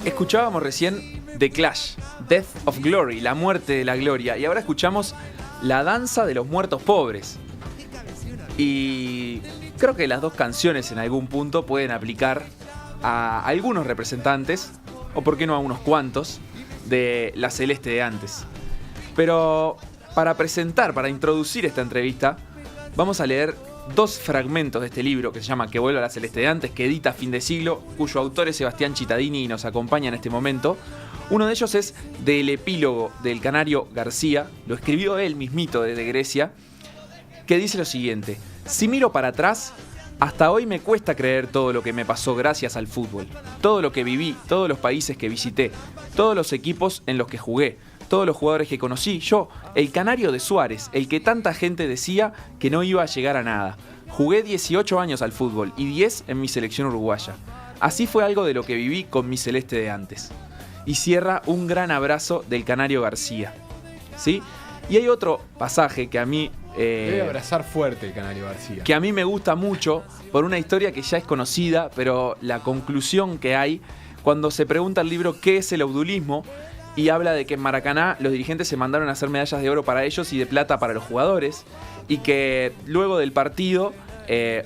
Escuchábamos recién The Clash, Death of Glory, la muerte de la gloria, y ahora escuchamos La danza de los muertos pobres. Y creo que las dos canciones en algún punto pueden aplicar a algunos representantes, o por qué no a unos cuantos, de la Celeste de antes. Pero para introducir esta entrevista, vamos a leer dos fragmentos de este libro que se llama Que vuelva a la Celeste de antes, que edita Fin de Siglo, cuyo autor es Sebastián Cittadini y nos acompaña en este momento. Uno de ellos es del epílogo del Canario García, lo escribió él mismito desde Grecia, que dice lo siguiente: si miro para atrás, hasta hoy me cuesta creer todo lo que me pasó gracias al fútbol, todo lo que viví, todos los países que visité, todos los equipos en los que jugué, todos los jugadores que conocí, yo, el canario de Suárez, el que tanta gente decía que no iba a llegar a nada. Jugué 18 años al fútbol y 10 en mi selección uruguaya. Así fue algo de lo que viví con mi Celeste de antes. Y cierra un gran abrazo del Canario García. ¿Sí? Y hay otro pasaje que a mí... Debe abrazar fuerte el Canario García. Que a mí me gusta mucho por una historia que ya es conocida, pero la conclusión que hay cuando se pregunta el libro ¿qué es el obdulismo? Y habla de que en Maracaná los dirigentes se mandaron a hacer medallas de oro para ellos y de plata para los jugadores, y que luego del partido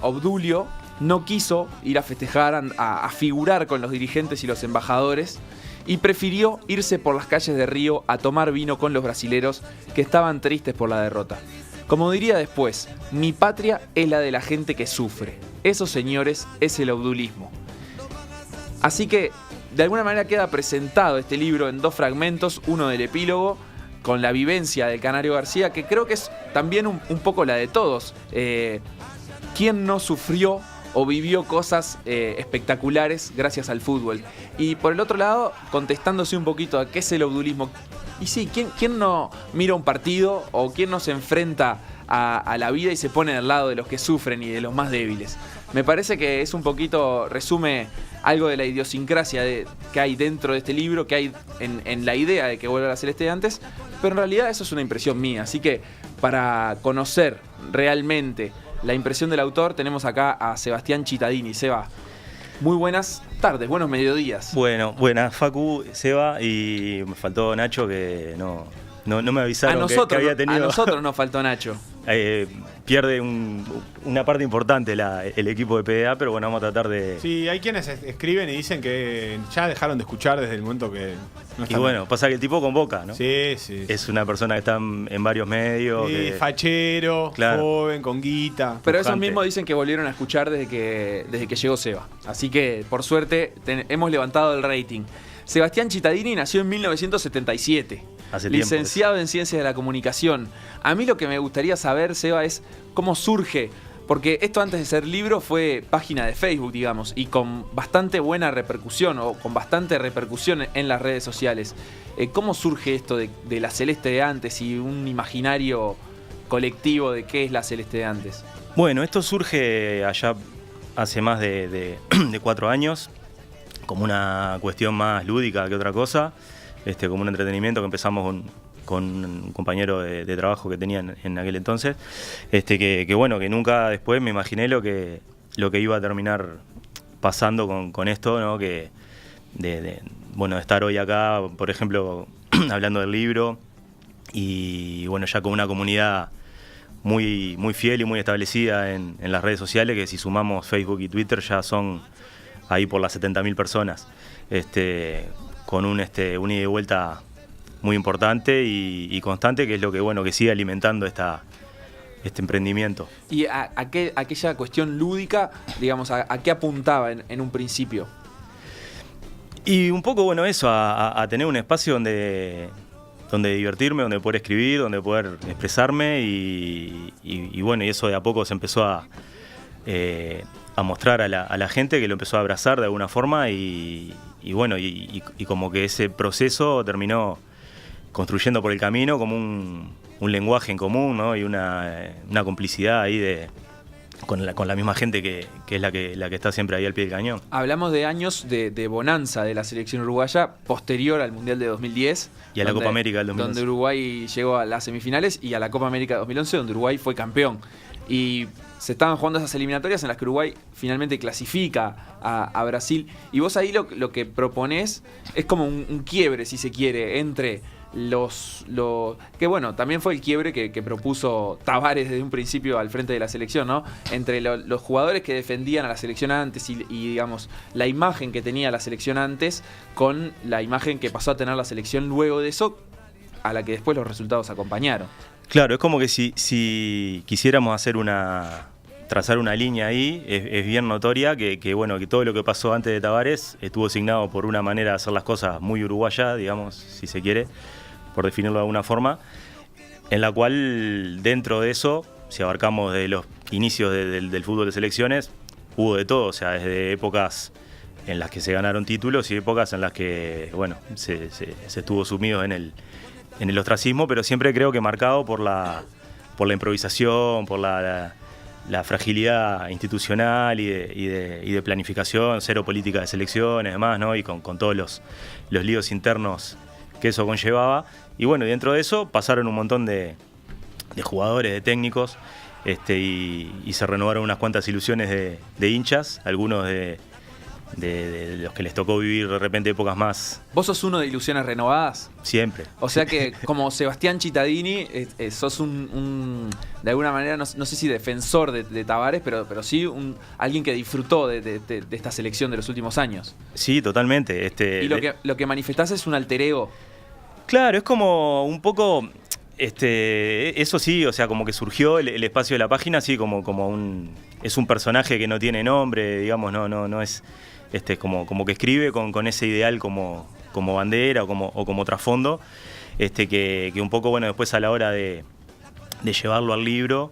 Obdulio no quiso ir a festejar, a figurar con los dirigentes y los embajadores, y prefirió irse por las calles de Río a tomar vino con los brasileros que estaban tristes por la derrota. Como diría después, mi patria es la de la gente que sufre. Eso, señores, es el obdulismo. Así que de alguna manera queda presentado este libro en dos fragmentos, uno del epílogo, con la vivencia del Canario García, que creo que es también un poco la de todos. ¿Quién no sufrió o vivió cosas espectaculares gracias al fútbol? Y por el otro lado, contestándose un poquito a qué es el obdulismo. Y sí, ¿quién no mira un partido o quién no se enfrenta a la vida y se pone del lado de los que sufren y de los más débiles? Me parece que es un poquito, resume algo de la idiosincrasia que hay dentro de este libro, que hay en la idea de que vuelva a la Celeste de antes, pero en realidad eso es una impresión mía. Así que para conocer realmente la impresión del autor tenemos acá a Sebastián Cittadini. Seba, muy buenas tardes, buenos mediodías. Bueno, buenas Facu, Seba, y me faltó Nacho, que no me avisaron que había tenido... A nosotros nos faltó Nacho. Pierde una parte importante el equipo de PDA, pero bueno, vamos a tratar de... Sí, hay quienes escriben y dicen que ya dejaron de escuchar desde el momento que no están. Y bueno, pasa que el tipo convoca, ¿no? Sí. Es una persona que está en varios medios. Sí, fachero, claro, joven, con guita. Pero esos mismos dicen que volvieron a escuchar desde que llegó Seba. Así que, por suerte, hemos levantado el rating. Sebastián Cittadini nació en 1977. Licenciado en Ciencias de la Comunicación. A mí lo que me gustaría saber, Seba, es cómo surge, porque esto antes de ser libro fue página de Facebook, digamos, y con bastante buena repercusión, o con bastante repercusión en las redes sociales. ¿Cómo surge esto de la Celeste de antes y un imaginario colectivo de qué es la Celeste de antes? Bueno, esto surge allá hace más de 4 años, como una cuestión más lúdica que otra cosa. Como un entretenimiento que empezamos con un compañero de trabajo que tenía en aquel entonces, que bueno, que nunca después me imaginé lo que iba a terminar pasando con esto, ¿no? Que de estar hoy acá, por ejemplo, hablando del libro, y bueno, ya con una comunidad muy, muy fiel y muy establecida en las redes sociales, que si sumamos Facebook y Twitter ya son ahí por las 70.000 personas. Con un ida y vuelta muy importante y constante, que es lo que sigue alimentando este emprendimiento. ¿Y aquella cuestión lúdica, digamos, a qué apuntaba en un principio? Y un poco, eso, a tener un espacio donde divertirme, donde poder escribir, donde poder expresarme, y eso de a poco se empezó a mostrar a la gente, que lo empezó a abrazar de alguna forma, y como que ese proceso terminó construyendo por el camino como un lenguaje en común, ¿no? Y una complicidad ahí con la misma gente que es la que está siempre ahí al pie del cañón. Hablamos de años de bonanza de la selección uruguaya posterior al Mundial de 2010. Y a la Copa América del 2011. Donde Uruguay llegó a las semifinales, y a la Copa América de 2011, donde Uruguay fue campeón. Y se estaban jugando esas eliminatorias en las que Uruguay finalmente clasifica a Brasil. Y vos ahí lo que proponés es como un quiebre, si se quiere, entre que bueno, también fue el quiebre que propuso Tavares desde un principio al frente de la selección, ¿no? Entre los jugadores que defendían a la selección antes y digamos, la imagen que tenía la selección antes con la imagen que pasó a tener la selección luego de eso, a la que después los resultados acompañaron. Claro, es como que si quisiéramos trazar una línea ahí, es bien notoria que bueno, que todo lo que pasó antes de Tavares estuvo signado por una manera de hacer las cosas muy uruguaya, digamos, si se quiere, por definirlo de alguna forma, en la cual dentro de eso, si abarcamos de los inicios del fútbol de selecciones, hubo de todo, o sea, desde épocas en las que se ganaron títulos y épocas en las que, bueno, se estuvo sumido en el ostracismo, pero siempre creo que marcado por la improvisación, por la fragilidad institucional y de planificación, cero política de selecciones, demás, ¿no? Y con todos los líos internos que eso conllevaba. Y bueno, dentro de eso pasaron un montón de jugadores, de técnicos, y se renovaron unas cuantas ilusiones de hinchas, algunos de los que les tocó vivir de repente épocas más. ¿Vos sos uno de ilusiones renovadas? Siempre. O sea que, como Sebastián Cittadini, sos de alguna manera, no sé si defensor de Tavares, pero sí alguien que disfrutó de esta selección de los últimos años. Sí, totalmente. Y lo que manifestás es un alter ego. Claro, es como un poco... eso sí, o sea, como que surgió el espacio de la página, sí, es un personaje que no tiene nombre, digamos, no es como que escribe con ese ideal como bandera o como trasfondo, que un poco, bueno, después a la hora de llevarlo al libro,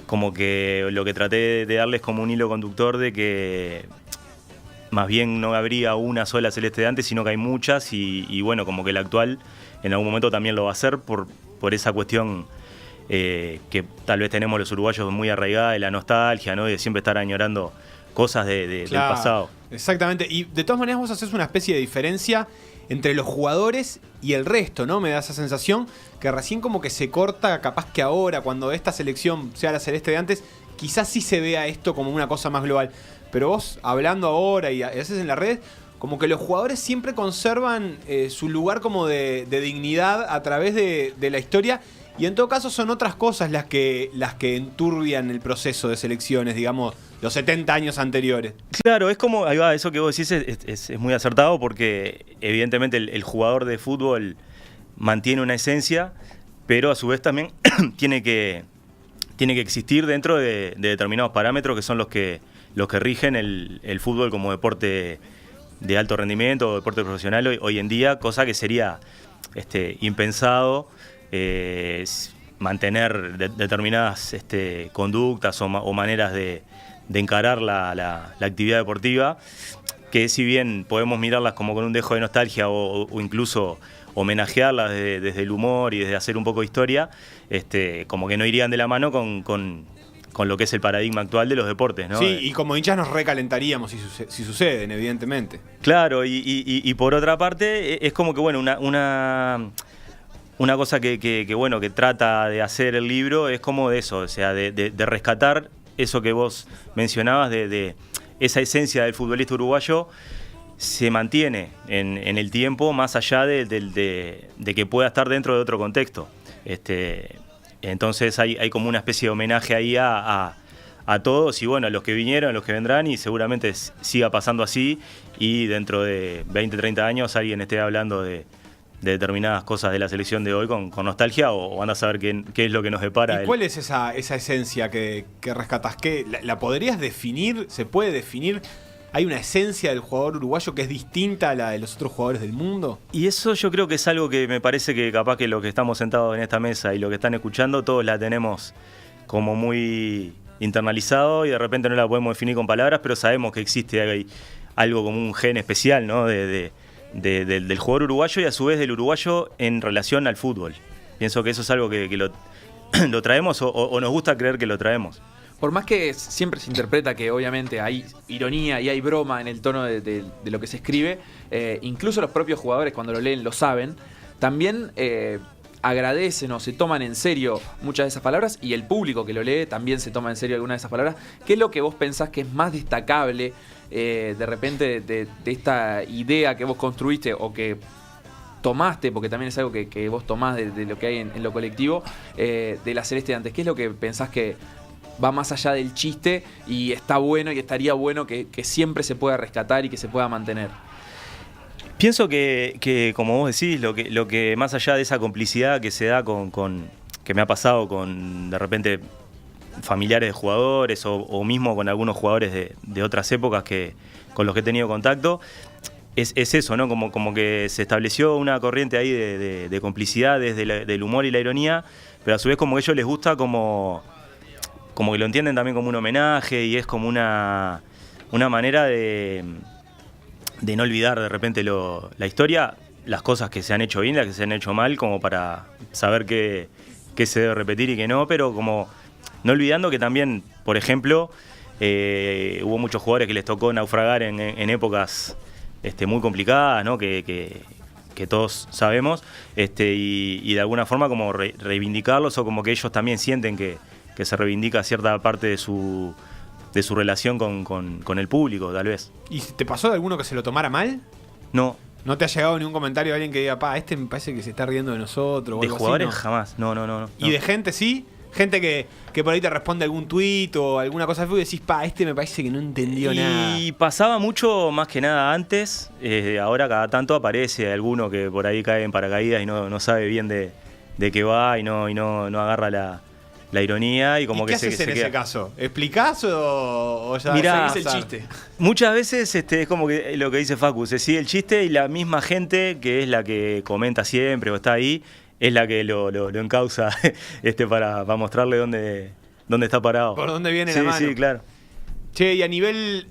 como que lo que traté de darles como un hilo conductor de que más bien no habría una sola Celeste de antes, sino que hay muchas y bueno, como que la actual en algún momento también lo va a hacer por esa cuestión que tal vez tenemos los uruguayos muy arraigada de la nostalgia, ¿no? De siempre estar añorando cosas del pasado. Exactamente, y de todas maneras vos haces una especie de diferencia entre los jugadores y el resto, ¿no? Me da esa sensación que recién como que se corta, capaz que ahora, cuando esta selección sea la Celeste de antes, quizás sí se vea esto como una cosa más global. Pero vos, hablando ahora y haces en la red, como que los jugadores siempre conservan su lugar como de dignidad a través de la historia. Y en todo caso son otras cosas las que enturbian el proceso de selecciones, digamos, los 70 años anteriores. Claro, es como, ahí va, eso que vos decís es muy acertado porque evidentemente el jugador de fútbol mantiene una esencia, pero a su vez también tiene que existir dentro de determinados parámetros que son los que rigen el fútbol como deporte de alto rendimiento o deporte profesional hoy en día, cosa que sería impensado mantener determinadas conductas o maneras de encarar la actividad deportiva, que si bien podemos mirarlas como con un dejo de nostalgia o incluso homenajearlas desde el humor y desde hacer un poco de historia, como que no irían de la mano con lo que es el paradigma actual de los deportes, ¿no? Sí, y como hinchas nos recalentaríamos si suceden, evidentemente. Claro, y por otra parte, es como que, bueno, una cosa que bueno, que trata de hacer el libro es como de eso, o sea, de rescatar eso que vos mencionabas, de esa esencia del futbolista uruguayo se mantiene en el tiempo, más allá de que pueda estar dentro de otro contexto. Entonces hay como una especie de homenaje ahí a todos y bueno, a los que vinieron, a los que vendrán y seguramente siga pasando así y dentro de 20, 30 años alguien esté hablando de determinadas cosas de la selección de hoy con nostalgia o van a saber qué es lo que nos depara. ¿Y cuál es esa esencia que rescatás? ¿La podrías definir? ¿Se puede definir? ¿Hay una esencia del jugador uruguayo que es distinta a la de los otros jugadores del mundo? Y eso yo creo que es algo que me parece que capaz que los que estamos sentados en esta mesa y los que están escuchando, todos la tenemos como muy internalizado y de repente no la podemos definir con palabras, pero sabemos que existe algo como un gen especial, ¿no? del jugador uruguayo y a su vez del uruguayo en relación al fútbol. Pienso que eso es algo que lo traemos o nos gusta creer que lo traemos. Por más que siempre se interpreta que obviamente hay ironía y hay broma en el tono de lo que se escribe, incluso los propios jugadores cuando lo leen lo saben, también agradecen o se toman en serio muchas de esas palabras, y el público que lo lee también se toma en serio algunas de esas palabras. ¿Qué es lo que vos pensás que es más destacable de repente de esta idea que vos construiste o que tomaste, porque también es algo que vos tomás de lo que hay en lo colectivo, de la Celeste de antes? ¿Qué es lo que pensás que va más allá del chiste y está bueno y estaría bueno que siempre se pueda rescatar y que se pueda mantener? Pienso que como vos decís, lo que más allá de esa complicidad que se da que me ha pasado con de repente familiares de jugadores o mismo con algunos jugadores de otras épocas con los que he tenido contacto, es eso, ¿no? Como que se estableció una corriente ahí de complicidad desde del humor y la ironía, pero a su vez como que a ellos les gusta como que lo entienden también como un homenaje y es como una manera de no olvidar de repente la historia, las cosas que se han hecho bien, las que se han hecho mal, como para saber qué se debe repetir y qué no, pero como no olvidando que también, por ejemplo, hubo muchos jugadores que les tocó naufragar en épocas muy complicadas, ¿no? que todos sabemos, y de alguna forma como reivindicarlos o como que ellos también sienten que se reivindica cierta parte de su relación con el público, tal vez. ¿Y te pasó de alguno que se lo tomara mal? No. ¿No te ha llegado ningún comentario de alguien que diga, me parece que se está riendo de nosotros? O de algo jugadores así, ¿no? jamás, no. ¿Y de gente sí? Gente que por ahí te responde algún tuit o alguna cosa y decís, me parece que no entendió nada. Y pasaba mucho más que nada antes, ahora cada tanto aparece alguno que por ahí cae en paracaídas y no sabe bien de qué va y no agarra la ironía y como ¿Y qué haces en ese caso? ¿Explicás o ya mirá, seguís el chiste? Muchas veces es como que lo que dice Facu, se sigue el chiste y la misma gente que es la que comenta siempre o está ahí, es la que lo encausa para mostrarle dónde está parado. ¿Por dónde viene la mano? Sí, claro. Che, y a nivel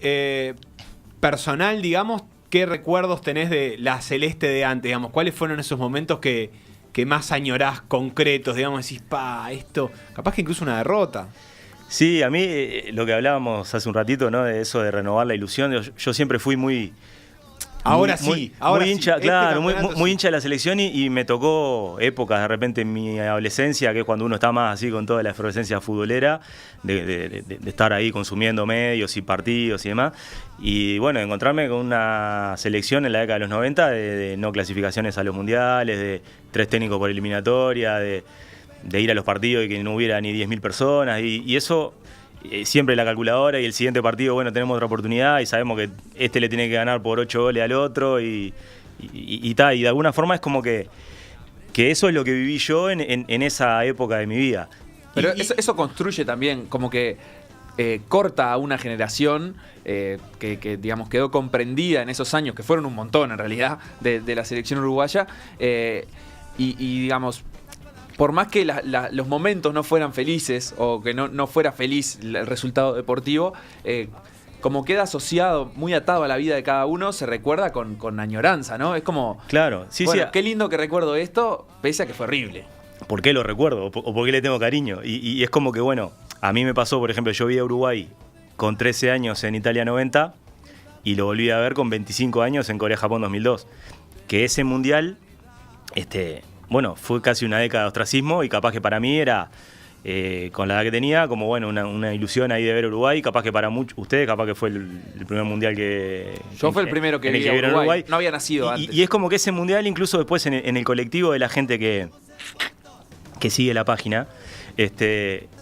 personal, digamos, ¿qué recuerdos tenés de la Celeste de antes? Digamos, ¿cuáles fueron esos momentos que más añorás concretos? Digamos, decís, esto, capaz que incluso una derrota. Sí, a mí lo que hablábamos hace un ratito, ¿no? De eso de renovar la ilusión, yo siempre fui muy hincha, claro, muy hincha de la selección y me tocó épocas de repente en mi adolescencia, que es cuando uno está más así con toda la efervescencia futbolera, de estar ahí consumiendo medios y partidos y demás. Y bueno, encontrarme con una selección en la década de los 90 de no clasificaciones a los mundiales, de 3 técnicos por eliminatoria, de ir a los partidos y que no hubiera ni 10.000 personas y eso... siempre la calculadora y el siguiente partido, bueno, tenemos otra oportunidad y sabemos que le tiene que ganar por 8 goles al otro y de alguna forma es como que eso es lo que viví yo en esa época de mi vida. Pero eso construye también, como que corta a una generación que digamos quedó comprendida en esos años, que fueron un montón en realidad, de la selección uruguaya, y digamos... Por más que los momentos no fueran felices o que no fuera feliz el resultado deportivo, como queda asociado, muy atado a la vida de cada uno, se recuerda con añoranza, ¿no? Es como, claro, sí, bueno, sí. Qué lindo que recuerdo esto, pese a que fue horrible. ¿Por qué lo recuerdo? ¿O por qué le tengo cariño? Y es como que, bueno, a mí me pasó, por ejemplo, yo vi a Uruguay con 13 años en Italia 90 y lo volví a ver con 25 años en Corea-Japón 2002. Que ese mundial... bueno, fue casi una década de ostracismo y capaz que para mí era, con la edad que tenía, como bueno, una ilusión ahí de ver Uruguay. Capaz que para ustedes, capaz que fue el primer mundial que... Yo fue el primero que vi a Uruguay. No había nacido antes. Y es como que ese mundial, incluso después en el colectivo de la gente que sigue la página,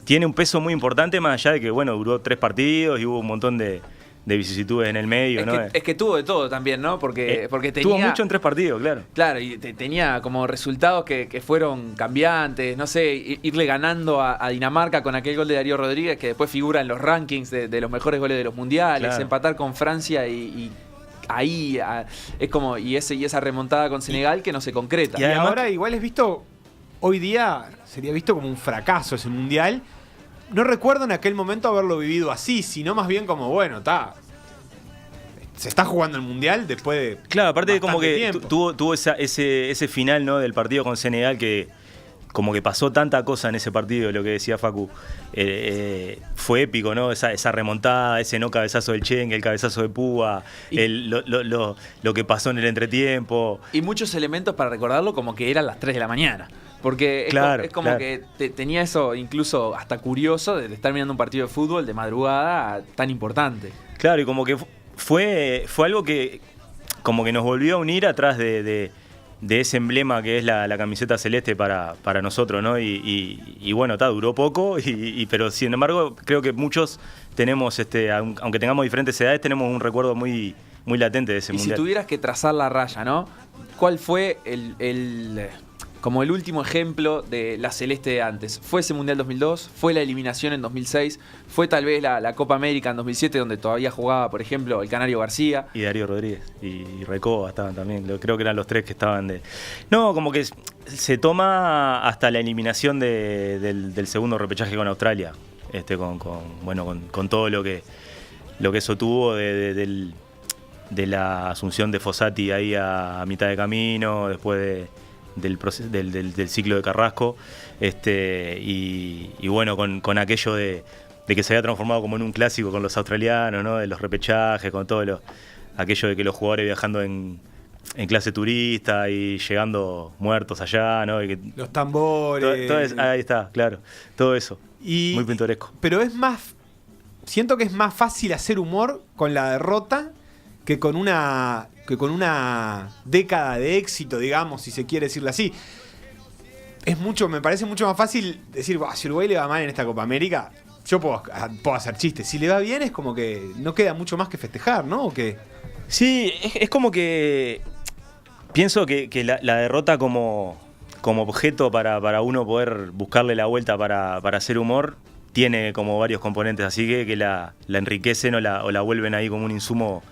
tiene un peso muy importante, más allá de que, bueno, duró 3 partidos y hubo un montón de vicisitudes en el medio, ¿no? Es que tuvo de todo también, ¿no? Porque tenía... Tuvo mucho en 3 partidos, claro. Claro, y tenía como resultados que fueron cambiantes, no sé, irle ganando a Dinamarca con aquel gol de Darío Rodríguez, que después figura en los rankings de los mejores goles de los mundiales, claro. Empatar con Francia y ahí es como, y esa remontada con Senegal que no se concreta. Y ahora igual es visto, hoy día sería visto como un fracaso ese mundial. No recuerdo en aquel momento haberlo vivido así, sino más bien como, bueno, se está jugando el mundial después de... Claro, aparte de como que tuvo ese final, ¿no? Del partido con Senegal, que como que pasó tanta cosa en ese partido, lo que decía Facu. Fue épico, ¿no? Esa remontada, ese no cabezazo del Chengue, el cabezazo de Púa, lo que pasó en el entretiempo. Y muchos elementos para recordarlo como que eran las 3 de la mañana. Porque Claro, es como claro. que tenía eso incluso hasta curioso de estar mirando un partido de fútbol de madrugada tan importante. Claro, y como que fue algo que como que nos volvió a unir atrás de ese emblema que es la camiseta celeste para nosotros, ¿no? Y bueno, duró poco, pero sin embargo creo que muchos tenemos, aunque tengamos diferentes edades, tenemos un recuerdo muy, muy latente de ese Y mundial. si tuvieras que trazar la raya, ¿no? ¿Cuál fue como el último ejemplo de la celeste de antes? ¿Fue ese Mundial 2002? ¿Fue la eliminación en 2006? ¿Fue tal vez la Copa América en 2007 donde todavía jugaba, por ejemplo, el Canario García? Y Darío Rodríguez y Recoba estaban también, creo que eran los tres que estaban de... No, como que se toma hasta la eliminación del segundo repechaje con Australia, con todo lo que eso tuvo de la asunción de Fossati ahí a mitad de camino, después del ciclo de Carrasco, y bueno, con aquello de que se había transformado como en un clásico con los australianos, ¿no? De los repechajes, con todo aquello de que los jugadores viajando en clase turista y llegando muertos allá, ¿no? Y que, Los tambores. ahí está, claro, todo eso. Muy pintoresco. Pero siento que es más fácil hacer humor con la derrota que con una década de éxito, digamos, si se quiere decirlo así. Me parece mucho más fácil decir, si Uruguay le va mal en esta Copa América, yo puedo hacer chistes. Si le va bien es como que no queda mucho más que festejar, ¿no? ¿O qué? Sí, es como que pienso que la derrota como objeto para uno poder buscarle la vuelta para hacer humor tiene como varios componentes, así que la enriquecen o la vuelven ahí como un insumo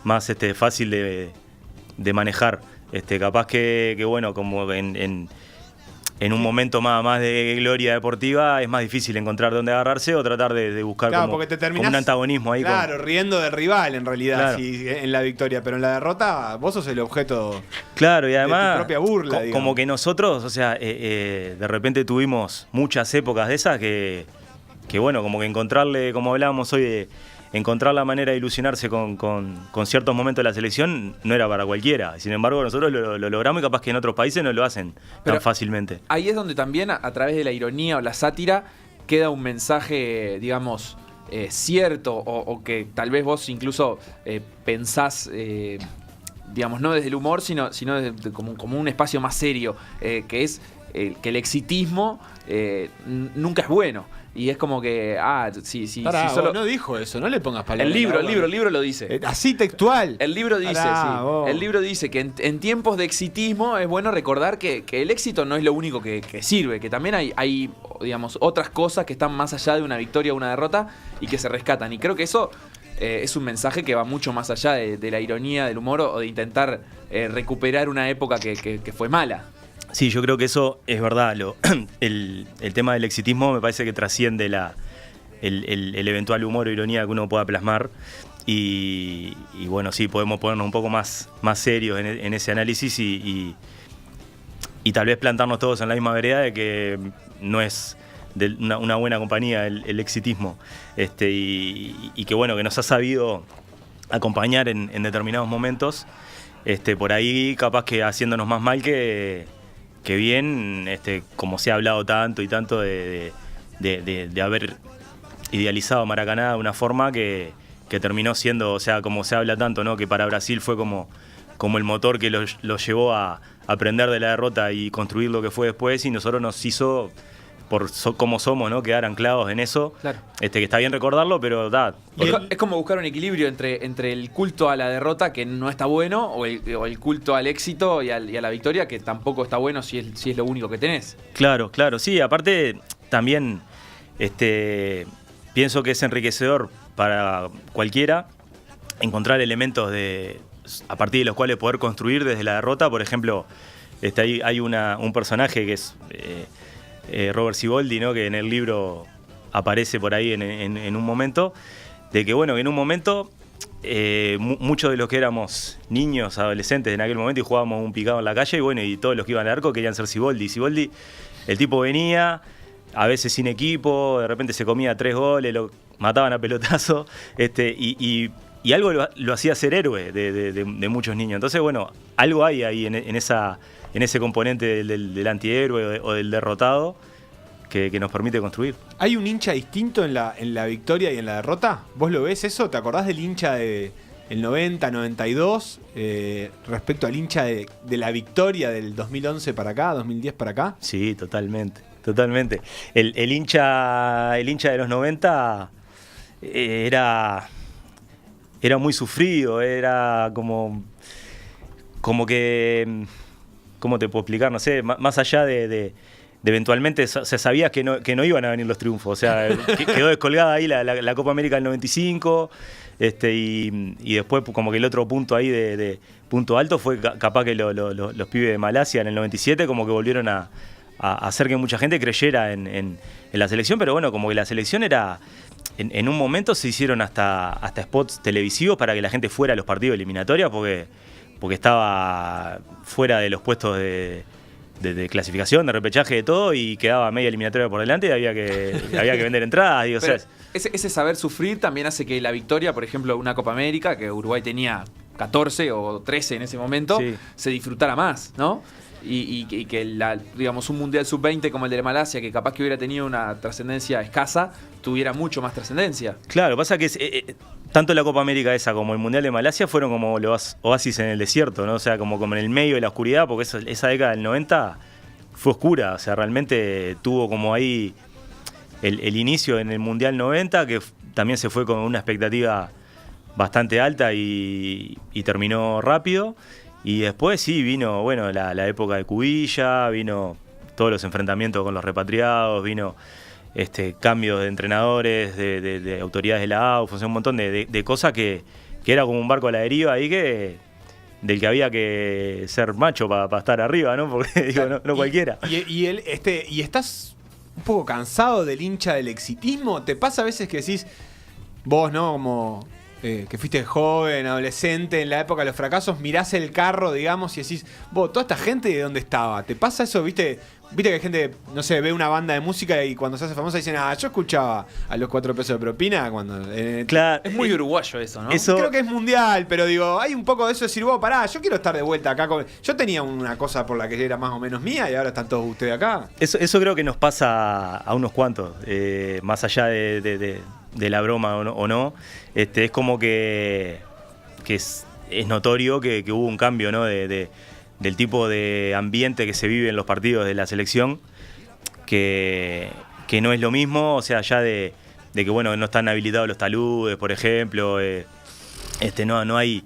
más fácil de manejar. Capaz que bueno, como en un momento más de gloria deportiva es más difícil encontrar dónde agarrarse o tratar de buscar porque te terminás, como un antagonismo ahí. Claro, riendo del rival en realidad, Claro. en la victoria, pero en la derrota vos sos el objeto, claro, y además, de tu propia burla, digamos. como que nosotros, de repente tuvimos muchas épocas de esas que bueno, como que encontrarle, como hablábamos hoy, de encontrar la manera de ilusionarse con ciertos momentos de la selección no era para cualquiera. Sin embargo, nosotros lo logramos y capaz que en otros países no lo hacen Pero tan fácilmente. Ahí es donde también, a través de la ironía o la sátira, queda un mensaje, digamos, cierto, o que tal vez vos incluso pensás, digamos, no desde el humor, sino desde como un espacio más serio, que es que el exitismo nunca es bueno. Y es como que, si solo... no dijo eso, no le pongas palabras. El libro lo dice. Así textual. El libro dice, El libro dice que en tiempos de exitismo es bueno recordar que el éxito no es lo único que sirve, que también hay, digamos, otras cosas que están más allá de una victoria o una derrota y que se rescatan. Y creo que eso es un mensaje que va mucho más allá de la ironía, del humor o de intentar recuperar una época que fue mala. Sí, yo creo que eso es verdad. El tema del exitismo me parece que trasciende el eventual humor o ironía que uno pueda plasmar. Y bueno, sí, podemos ponernos un poco más serios en ese análisis y tal vez plantarnos todos en la misma vereda de que no es una buena compañía el exitismo. Y que bueno, que nos ha sabido acompañar en determinados momentos. Por ahí capaz que haciéndonos más mal que bien, como se ha hablado tanto y tanto de haber idealizado Maracaná de una forma que terminó siendo, o sea, como se habla tanto, ¿no? Que para Brasil fue como el motor que lo llevó a aprender de la derrota y construir lo que fue después, y nosotros nos hizo, como somos, ¿no? Quedar anclados en eso. Claro. Que está bien recordarlo, pero Es como buscar un equilibrio entre el culto a la derrota, que no está bueno, o el culto al éxito y a la victoria, que tampoco está bueno si es lo único que tenés. Claro, sí, aparte también pienso que es enriquecedor para cualquiera encontrar elementos a partir de los cuales poder construir desde la derrota. Por ejemplo, hay un personaje que es Robert Siboldi, ¿no? Que en el libro aparece por ahí en un momento, de que bueno, en un momento muchos de los que éramos niños, adolescentes en aquel momento y jugábamos un picado en la calle, y bueno, y todos los que iban al arco querían ser Siboldi. Siboldi, el tipo venía, a veces sin equipo, de repente se comía 3 goles, lo mataban a pelotazo, y y algo lo hacía ser héroe de muchos niños. Entonces, bueno, algo hay ahí en ese componente del antihéroe o del derrotado que nos permite construir. ¿Hay un hincha distinto en la victoria y en la derrota? ¿Vos lo ves eso? ¿Te acordás del hincha del 90, 92 respecto al hincha de la victoria del 2011 para acá, 2010 para acá? Sí, totalmente. El hincha de los 90 era muy sufrido, era como que, ¿cómo te puedo explicar? No sé, más allá de eventualmente se sabía que no iban a venir los triunfos, o sea, quedó descolgada ahí la Copa América del 95, y después como que el otro punto ahí de punto alto fue capaz que los pibes de Malasia en el 97 como que volvieron a hacer que mucha gente creyera en la selección, pero bueno, como que la selección era... En un momento se hicieron hasta spots televisivos para que la gente fuera a los partidos eliminatorios porque estaba fuera de los puestos de clasificación, de repechaje, de todo, y quedaba media eliminatoria por delante y había que vender entradas. Digo, Pero o sea, ese saber sufrir también hace que la victoria, por ejemplo, una Copa América, que Uruguay tenía 14 o 13 en ese momento, sí, se disfrutara más, ¿no? Y que digamos, un Mundial Sub-20 como el de Malasia, que capaz que hubiera tenido una trascendencia escasa, tuviera mucho más trascendencia. Claro, pasa que tanto la Copa América esa como el Mundial de Malasia fueron como los oasis en el desierto, ¿no? O sea, como en el medio de la oscuridad, porque esa década del 90 fue oscura, o sea, realmente tuvo como ahí el inicio en el Mundial 90, que también se fue con una expectativa bastante alta y terminó rápido. Y después sí vino, bueno, la época de Cubilla, vino todos los enfrentamientos con los repatriados, vino cambios de entrenadores, de autoridades de la AUF, o sea, un montón de cosas que era como un barco a la deriva ahí del que había que ser macho para estar arriba, ¿no? Porque digo, no cualquiera. ¿Y estás un poco cansado del hincha del exitismo? ¿Te pasa a veces que decís, vos, ¿no? Como... que fuiste joven, adolescente, en la época de los fracasos, mirás el carro, digamos, y decís, vos, toda esta gente, ¿de dónde estaba? ¿Te pasa eso? ¿Viste que hay gente, no sé, ve una banda de música y cuando se hace famosa dicen, yo escuchaba a los 4 pesos de propina cuando... Claro, Es muy uruguayo eso, ¿no? Creo que es mundial, pero digo, hay un poco de eso de decir, vos, pará, yo quiero estar de vuelta acá. Yo tenía una cosa por la que era más o menos mía y ahora están todos ustedes acá. Eso creo que nos pasa a unos cuantos, más allá de la broma o no, es como que es notorio que hubo un cambio, ¿no? Del tipo de ambiente que se vive en los partidos de la selección, que no es lo mismo, o sea, ya de que bueno, no están habilitados los taludes, por ejemplo, no hay...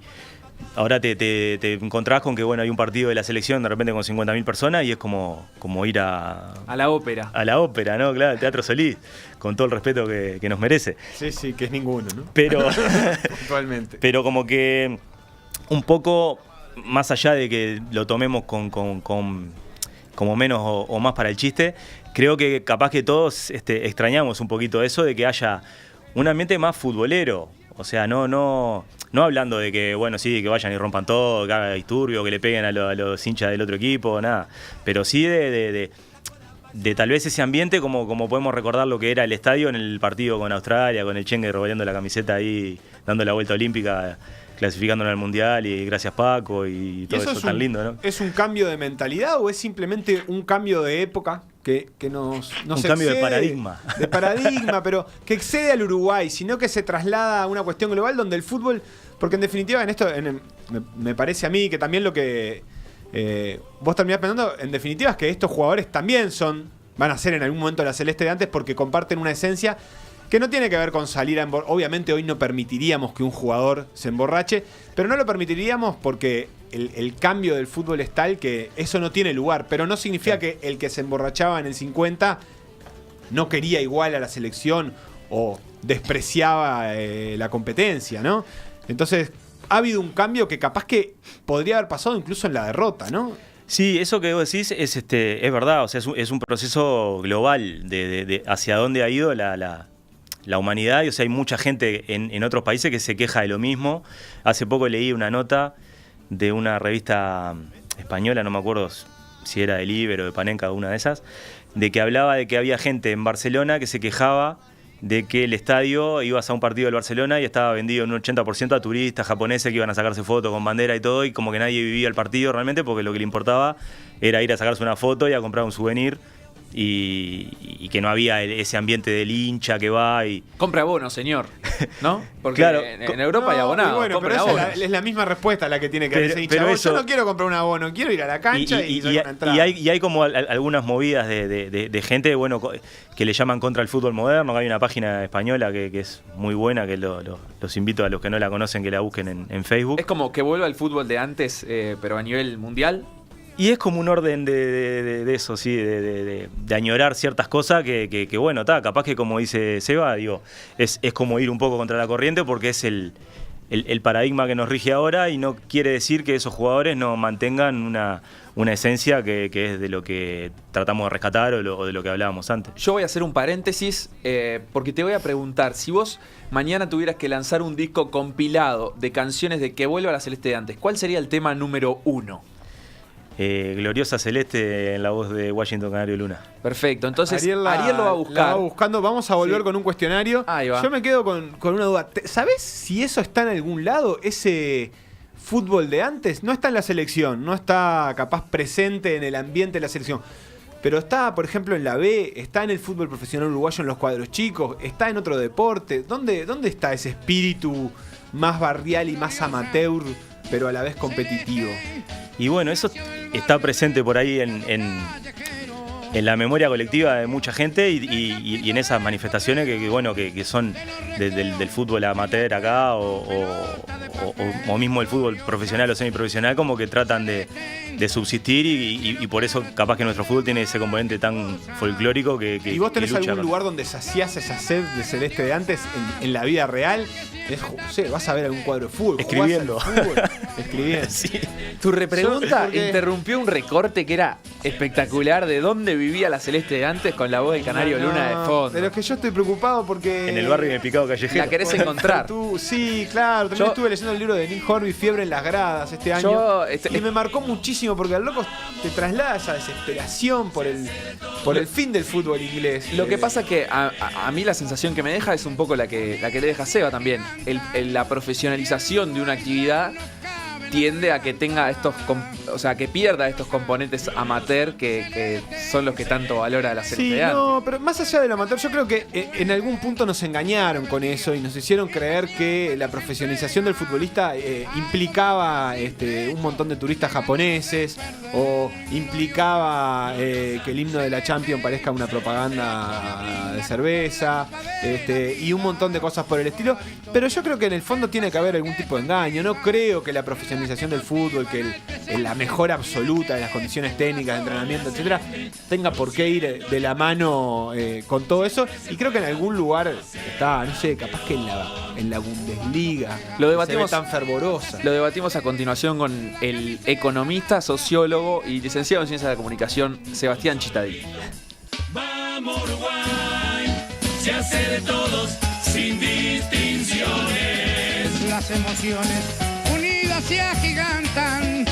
Ahora te encontrás con que bueno, hay un partido de la selección de repente con 50.000 personas y es como ir a la ópera. A la ópera, ¿no? Claro, el Teatro Solís, con todo el respeto que nos merece. Sí, que es ninguno, ¿no? Pero, Actualmente. Pero como que un poco, más allá de que lo tomemos con como menos o más para el chiste, creo que capaz que todos extrañamos un poquito eso de que haya un ambiente más futbolero. O sea, no hablando de que, bueno, sí, que vayan y rompan todo, que haga disturbio, que le peguen a los hinchas del otro equipo, nada. Pero sí de tal vez ese ambiente como podemos recordar lo que era el estadio en el partido con Australia, con el Chengue revoleando la camiseta ahí, dando la vuelta olímpica, clasificándonos al Mundial y gracias Paco y todo eso tan lindo, ¿no? ¿Es un cambio de mentalidad o es simplemente un cambio de época que nos un cambio de paradigma? De paradigma, pero que excede al Uruguay, sino que se traslada a una cuestión global donde el fútbol, porque en definitiva me parece a mí que también lo que vos terminás pensando, en definitiva es que estos jugadores también van a ser en algún momento la celeste de antes porque comparten una esencia que no tiene que ver con salir a obviamente hoy no permitiríamos que un jugador se emborrache, pero no lo permitiríamos porque el cambio del fútbol es tal que eso no tiene lugar, pero no significa que el que se emborrachaba en el 50 no quería igual a la selección o despreciaba la competencia, ¿no? Entonces ha habido un cambio que capaz que podría haber pasado incluso en la derrota, ¿no? Sí, eso que vos decís es verdad, o sea, es un proceso global de hacia dónde ha ido la humanidad, y o sea, hay mucha gente en otros países que se queja de lo mismo. Hace poco leí una nota de una revista española, no me acuerdo si era de Liber o de Panenka, una de esas, de que hablaba de que había gente en Barcelona que se quejaba de que el estadio, ibas a un partido del Barcelona y estaba vendido en un 80% a turistas japoneses que iban a sacarse fotos con bandera y todo, y como que nadie vivía el partido realmente, porque lo que le importaba era ir a sacarse una foto y a comprar un souvenir, y que no había ese ambiente del hincha que va y... Compre abono, señor, ¿no? Porque Claro. en Europa hay abonado. Bueno, pero compre esa abonos. es la misma respuesta la que tiene que Pero- dar ese hincha. pero Yo eso- no quiero comprar un abono, quiero ir a la cancha y sacar una entrada. y hay como algunas movidas de gente, bueno, que le llaman contra el fútbol moderno, que hay una página española que es muy buena, que los invito a los que no la conocen que la busquen en Facebook. Es como que vuelva al fútbol de antes, pero a nivel mundial. Y es como un orden de eso, sí, de añorar ciertas cosas que bueno, capaz que como dice Seba, digo, es como ir un poco contra la corriente, porque es el paradigma que nos rige ahora, y no quiere decir que esos jugadores no mantengan una esencia que es de lo que tratamos de rescatar o de lo que hablábamos antes. Yo voy a hacer un paréntesis porque te voy a preguntar, si vos mañana tuvieras que lanzar un disco compilado de canciones de Que vuelva la Celeste de antes, ¿cuál sería el tema número 1? Gloriosa Celeste en la voz de Washington Canario Luna. Perfecto, entonces Ariel Ariel lo va a la va buscar. buscando. Vamos a volver Sí. con un cuestionario. Ahí va. Yo me quedo con una duda. ¿Sabés si eso está en algún lado? Ese fútbol de antes no está en la selección, no está capaz presente en el ambiente de la selección. Pero está, por ejemplo, en la B, está en el fútbol profesional uruguayo en los cuadros chicos, está en otro deporte. ¿Dónde está ese espíritu más barrial y más amateur, pero a la vez competitivo? Y bueno, eso está presente por ahí en la memoria colectiva de mucha gente y en esas manifestaciones que son del fútbol amateur acá o mismo el fútbol profesional o semiprofesional, como que tratan de subsistir y por eso capaz que nuestro fútbol tiene ese componente tan folclórico que ¿Y vos tenés que lucha algún lugar donde saciás esa sed de celeste de antes en la vida real? No sé, vas a ver algún cuadro de fútbol. jugás al Escribiendo. fútbol, escribiendo. Sí. Tu repregunta Porque- interrumpió un recorte que era espectacular de dónde vivía la Celeste de antes con la voz del Canario No, Luna de fondo. Pero es que yo estoy preocupado porque... En el barrio de Picado Callejero. La querés encontrar. Sí, claro. También Yo- estuve leyendo el libro de Nick Horby, Fiebre en las gradas, este año. Y me marcó muchísimo porque al loco te traslada esa desesperación por el fin del fútbol inglés. Lo que pasa que a mí la sensación que me deja es un poco la que le deja a Seba también. La profesionalización de una actividad tiende a que tenga o sea, que pierda estos componentes amateur que son los que tanto valora la Sí, Celeste. no, pero más allá del amateur, yo creo que en algún punto nos engañaron con eso y nos hicieron creer que la profesionalización del futbolista implicaba un montón de turistas japoneses o implicaba que el himno de la Champions parezca una propaganda de cerveza y un montón de cosas por el estilo. Pero yo creo que en el fondo tiene que haber algún tipo de engaño. No creo que la profesionalización del fútbol, que la mejora absoluta de las condiciones técnicas, de entrenamiento, etcétera, tenga por qué ir de la mano con todo eso. Y creo que en algún lugar está, no sé, capaz que en la Bundesliga Lo debatimos- se ve tan fervorosa. Lo debatimos a continuación con el economista, sociólogo y licenciado en Ciencias de la Comunicación, Sebastián Chitadí. Vamos Uruguay, se hace de todos sin distinciones. Las emociones unidas se agigantan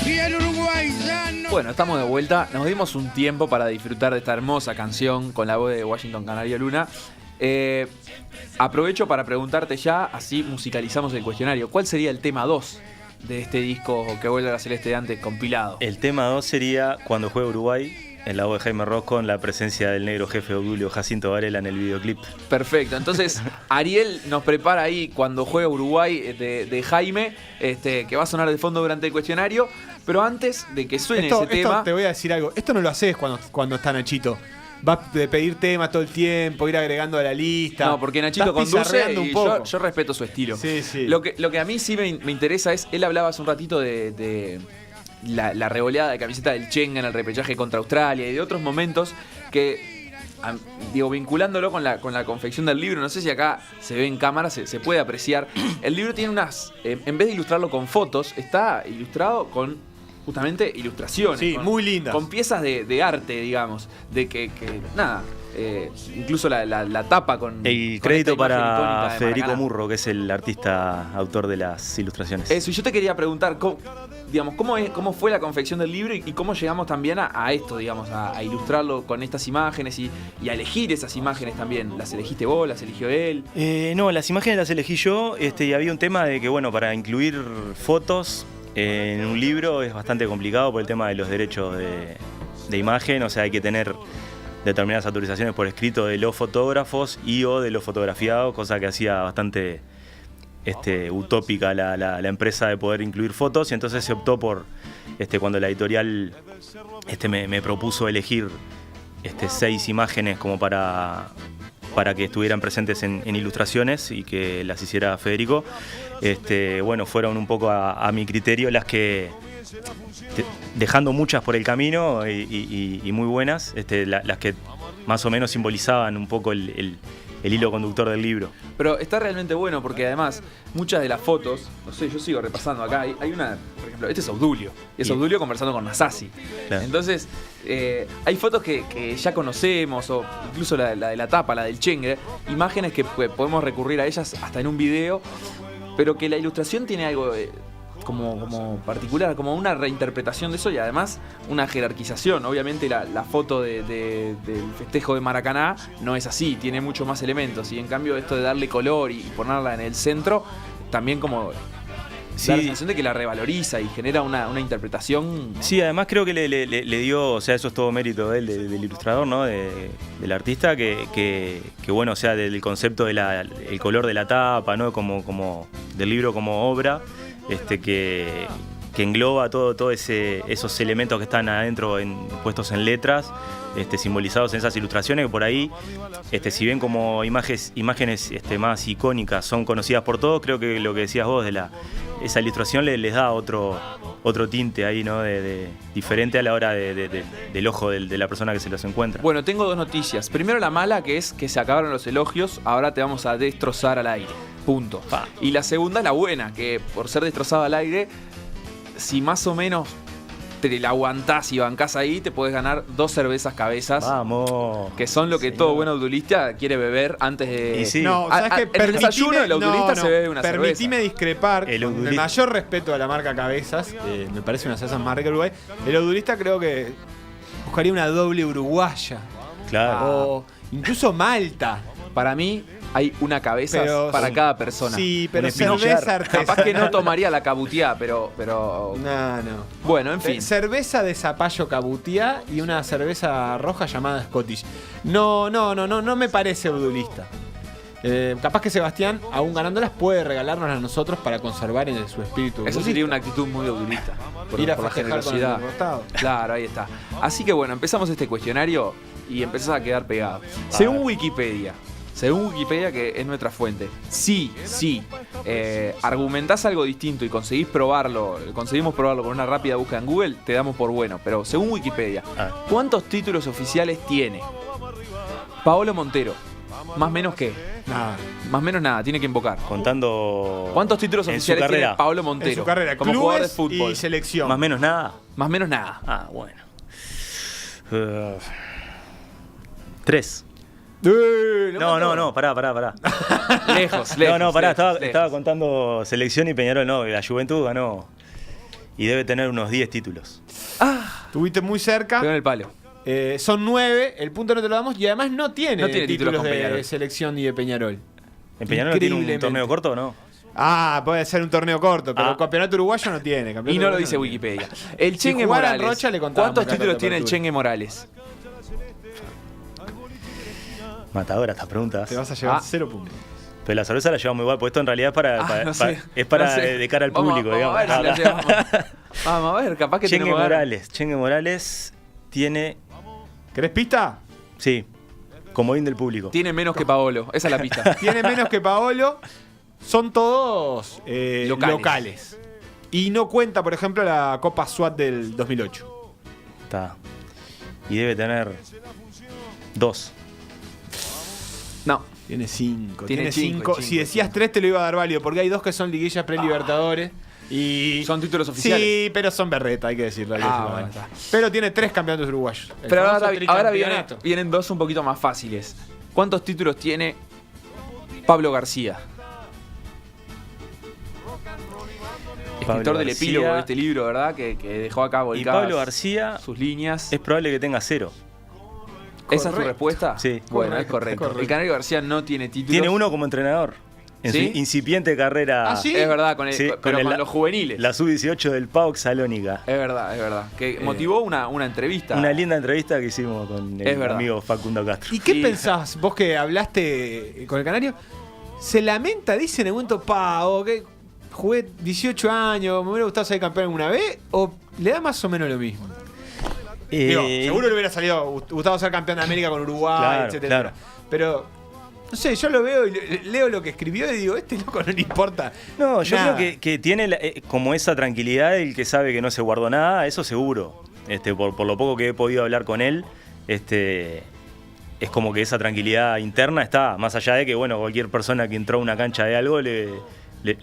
y el Uruguay ya no... Bueno, estamos de vuelta. Nos dimos un tiempo para disfrutar de esta hermosa canción con la voz de Washington Canario Luna. Aprovecho para preguntarte ya, así musicalizamos el cuestionario. ¿Cuál sería el tema 2 de este disco Que vuelve a la Celeste de antes compilado? El tema 2 sería Cuando juega Uruguay, en la voz de Jaime Ross, con la presencia del negro jefe Obdulio Jacinto Varela en el videoclip. Perfecto. Entonces, Ariel nos prepara ahí Cuando juega Uruguay de Jaime, que va a sonar de fondo durante el cuestionario. Pero antes de que suene ese tema. Te voy a decir algo. Esto no lo haces cuando está Nachito. Vas a pedir temas todo el tiempo, ir agregando a la lista. No, porque Nachito Estás conduce pizarreando y un poco. yo respeto su estilo. Sí, sí. Lo que a mí sí me interesa es, él hablaba hace un ratito de la revoleada de camiseta del Chenga en el repechaje contra Australia y de otros momentos que, digo, vinculándolo con la confección del libro, no sé si acá se ve en cámara, se puede apreciar. El libro tiene unas, en vez de ilustrarlo con fotos, está ilustrado con justamente ilustraciones. Sí, muy lindas. Con piezas de arte, digamos. De que nada, incluso la tapa con... El con crédito esta imagen icónica para de Federico Maracaná. Murro, que es el artista autor de las ilustraciones. Eso, y yo te quería preguntar, digamos, cómo fue la confección del libro y cómo llegamos también a esto, digamos, a ilustrarlo con estas imágenes y a elegir esas imágenes también. ¿Las elegiste vos? ¿Las eligió él? No, las imágenes las elegí yo, y había un tema de que, bueno, para incluir fotos en un libro es bastante complicado por el tema de los derechos de imagen, o sea, hay que tener determinadas autorizaciones por escrito de los fotógrafos o de los fotografiados, cosa que hacía bastante utópica la empresa de poder incluir fotos, y entonces se optó por, cuando la editorial me propuso elegir 6 imágenes como para que estuvieran presentes en ilustraciones y que las hiciera Federico, bueno, fueron un poco a mi criterio las que, dejando muchas por el camino y muy buenas, las que más o menos simbolizaban un poco el hilo conductor del libro. Pero está realmente bueno porque además muchas de las fotos, no sé, yo sigo repasando acá, hay una, por ejemplo, este es Obdulio, y es Obdulio conversando con Nasazzi. Claro. Entonces, hay fotos que ya conocemos, o incluso la de la tapa, la del Chengue, imágenes que podemos recurrir a ellas hasta en un video, pero que la ilustración tiene algo como particular, como una reinterpretación de eso y además una jerarquización. Obviamente la foto del festejo de Maracaná no es así, tiene mucho más elementos, y en cambio esto de darle color y ponerla en el centro también como Sí. da la sensación de que la revaloriza y genera una interpretación. Sí, además creo que le dio, o sea, eso es todo mérito de él, del ilustrador, ¿no? Del artista, que bueno, o sea, del concepto el color de la tapa, ¿no? Como del libro como obra, que engloba todo esos elementos que están adentro puestos en letras, simbolizados en esas ilustraciones, que por ahí, si bien como imágenes más icónicas son conocidas por todos, creo que lo que decías vos de esa ilustración les da otro tinte ahí, ¿no? Diferente a la hora del ojo de la persona que se los encuentra. Bueno, tengo 2 noticias. Primero la mala, que es que se acabaron los elogios, ahora te vamos a destrozar al aire. Punto. Y la segunda es la buena, que por ser destrozado al aire, si más o menos te la aguantás y bancás ahí, te podés ganar 2 cervezas cabezas. ¡Vamos! Que son lo que todo buen obdulista quiere beber antes de... Y sí. No, ¿sabes qué? En el desayuno del obdulista se bebe una cerveza. Permitime discrepar, El con el obdulista. mayor respeto a la marca Cabezas, me parece una cerveza marca Uruguay. El obdulista creo que buscaría una doble uruguaya. Claro. O incluso Malta. Para mí hay una cabeza para cada persona. Sí, pero Un espinillar. cerveza artesanal. Capaz que no tomaría la cabutiá, pero... No. Bueno, en fin. Cerveza de zapallo cabutiá y una cerveza roja llamada Scottish. No me parece obdulista. Capaz que Sebastián, aún ganándolas, puede regalarnos a nosotros para conservar en su espíritu. Eso sería una actitud muy obdulista. Ir a por la festejar con el generosidad. derrotado. Claro, ahí está. Así que bueno, empezamos este cuestionario y empezás a quedar pegado. Según Wikipedia, que es nuestra fuente, sí, argumentás algo distinto y conseguimos probarlo con una rápida búsqueda en Google, te damos por bueno. Pero según Wikipedia, ¿cuántos títulos oficiales tiene Paolo Montero? Más menos qué. Nada. Más menos nada, tiene que invocar. Contando... ¿Cuántos títulos en su oficiales tiene carrera. Paolo Montero? En su carrera, como jugador de clubes fútbol. y selección. Más o menos nada. Más menos nada. Ah, bueno. 3. No, pará. Lejos. Pará, lejos. estaba contando selección y Peñarol, no, la Juventud ganó. Y debe tener unos 10 títulos. Estuviste muy cerca. Pegó en el palo. Son 9, el punto no te lo damos y además no tiene títulos con de Peñarol. selección ni de Peñarol. ¿En Peñarol no tiene un Increíblemente. torneo corto o no? Puede ser un torneo corto, pero el campeonato uruguayo no tiene. Y no lo dice Wikipedia. El Si Chengue jugara en Morales. Rocha, le contábamos ¿Cuántos acá títulos con tiene el apertura. Chengue Morales? Matadora estas preguntas. Te vas a llevar 0 puntos. Pero la cerveza la llevamos igual, porque esto en realidad es para no sé. de cara al Vamos, público, vamos digamos. a ver si la llevamos. Vamos a ver, capaz que Chengue tenemos Morales tiene... ¿Querés pista? Sí, comodín del público. Tiene menos que Paolo. Esa es la pista. Tiene menos que Paolo. Son todos locales. Y no cuenta, por ejemplo, la Copa SWAT del 2008. Está. Y debe tener 2. No. Tiene 5. Tiene Tiene cinco, 5. Si decías 3 te lo iba a dar válido, porque hay 2 que son liguillas pre-libertadores. Y Son títulos oficiales. Sí, pero son berreta, hay que decirlo. Bueno, está. Pero tiene 3 campeonatos uruguayos. El Pero famoso ahora tricampeonato. vienen 2 un poquito más fáciles. ¿Cuántos títulos tiene Pablo García? escritor del García. epílogo de este libro, ¿verdad? Que dejó acá Y volcadas Pablo García sus líneas. es probable que tenga 0. ¿Esa es tu Correcto. respuesta? Sí. Bueno, es correcto. El Canario García no tiene títulos. Tiene 1 como entrenador. En ¿Sí? su incipiente carrera. ¿Ah, sí? Es verdad, con, Sí, pero con la- los juveniles. La sub-18 del PAOK Salónica. Es verdad. Que motivó una entrevista. Una linda entrevista que hicimos con Es el verdad. amigo Facundo Castro. ¿Y qué Sí. pensás, vos que hablaste con el Canario? ¿Se lamenta, dice en el momento, que jugué 18 años, me hubiera gustado ser campeón alguna vez? ¿O le da más o menos lo mismo? Digo, seguro le hubiera gustado ser campeón de América con Uruguay, Claro, etcétera. claro. Pero, no sé, yo lo veo y leo lo que escribió y digo, este loco no le importa. No, yo nada. creo que tiene como esa tranquilidad del que sabe que no se guardó nada, eso seguro. Por lo poco que he podido hablar con él, es como que esa tranquilidad interna está, más allá de que, bueno, cualquier persona que entró a una cancha de algo le